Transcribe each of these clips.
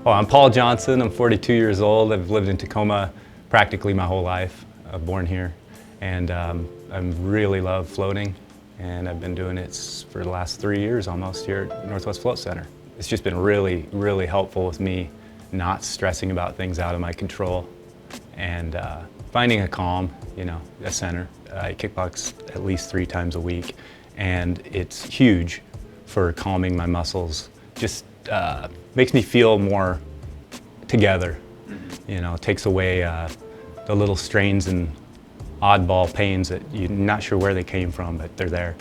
Well, I'm Paul Johnson. I'm 42 years old. I've lived in Tacoma practically my whole life. I'm born here, and I really love floating, and I've been doing it for the last 3 years almost here at Northwest Float Center. It's just been really, really helpful with me not stressing about things out of my control and finding a calm, a center. I kickbox at least 3 times a week, and it's huge for calming my muscles. Just makes me feel more together. It takes away the little strains and oddball pains that you're not sure where they came from, but they're there.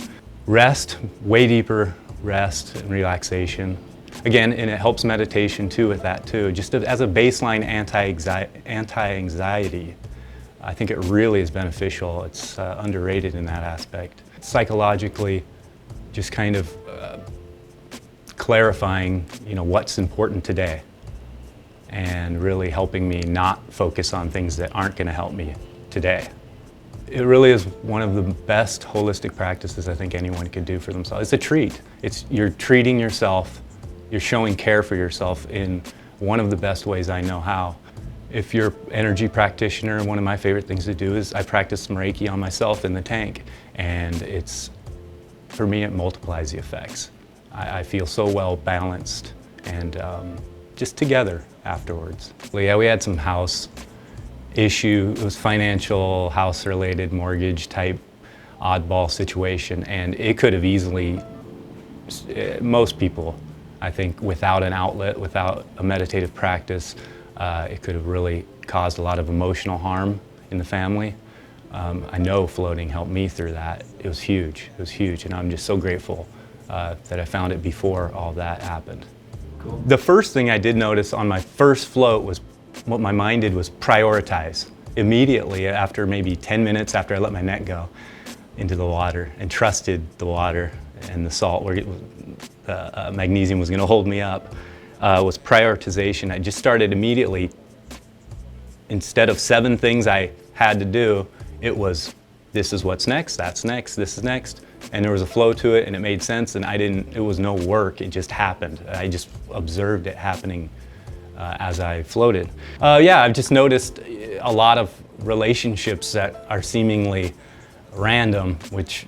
Rest, way deeper rest and relaxation. Again, and it helps meditation too with that too. Just as a baseline anti-anxiety, I think it really is beneficial. It's underrated in that aspect. Psychologically, just kind of clarifying, what's important today, and really helping me not focus on things that aren't going to help me today. It really is one of the best holistic practices I think anyone could do for themselves. It's a treat. You're treating yourself, you're showing care for yourself in one of the best ways I know how. If you're an energy practitioner, one of my favorite things to do is I practice some Reiki on myself in the tank, and for me, it multiplies the effects. I feel so well balanced and just together afterwards. Well, yeah, we had some house issue. It was financial, house-related, mortgage type oddball situation, and it could have easily, most people, I think, without an outlet, without a meditative practice, it could have really caused a lot of emotional harm in the family. I know floating helped me through that. It was huge, and I'm just so grateful that I found it before all that happened. Cool. The first thing I did notice on my first float was what my mind did was prioritize. Immediately, after maybe 10 minutes after I let my net go into the water and trusted the water and the salt, where the magnesium was going to hold me up, was prioritization. I just started immediately. Instead of 7 things I had to do, it was, this is what's next, that's next, this is next. And there was a flow to it, and it made sense, and it was no work, it just happened. I just observed it happening as I floated. Yeah, I've just noticed a lot of relationships that are seemingly random, which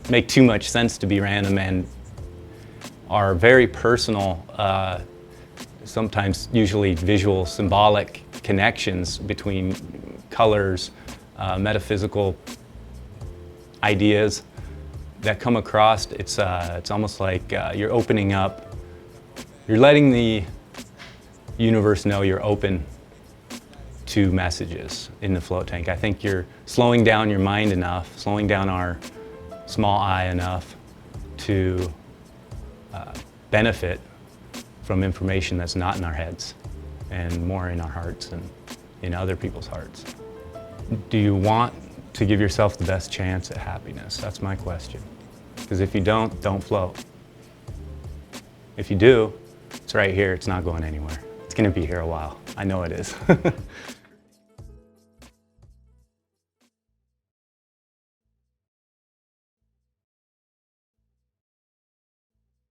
make too much sense to be random and are very personal, sometimes usually visual, symbolic connections between colors, metaphysical ideas that come across. It's almost like you're opening up, you're letting the universe know you're open to messages in the float tank. I think you're slowing down your mind enough, slowing down our small eye enough to benefit from information that's not in our heads and more in our hearts and in other people's hearts. Do you want to give yourself the best chance at happiness? That's my question. Because if you don't float. If you do, it's right here, it's not going anywhere. It's gonna be here a while. I know it is.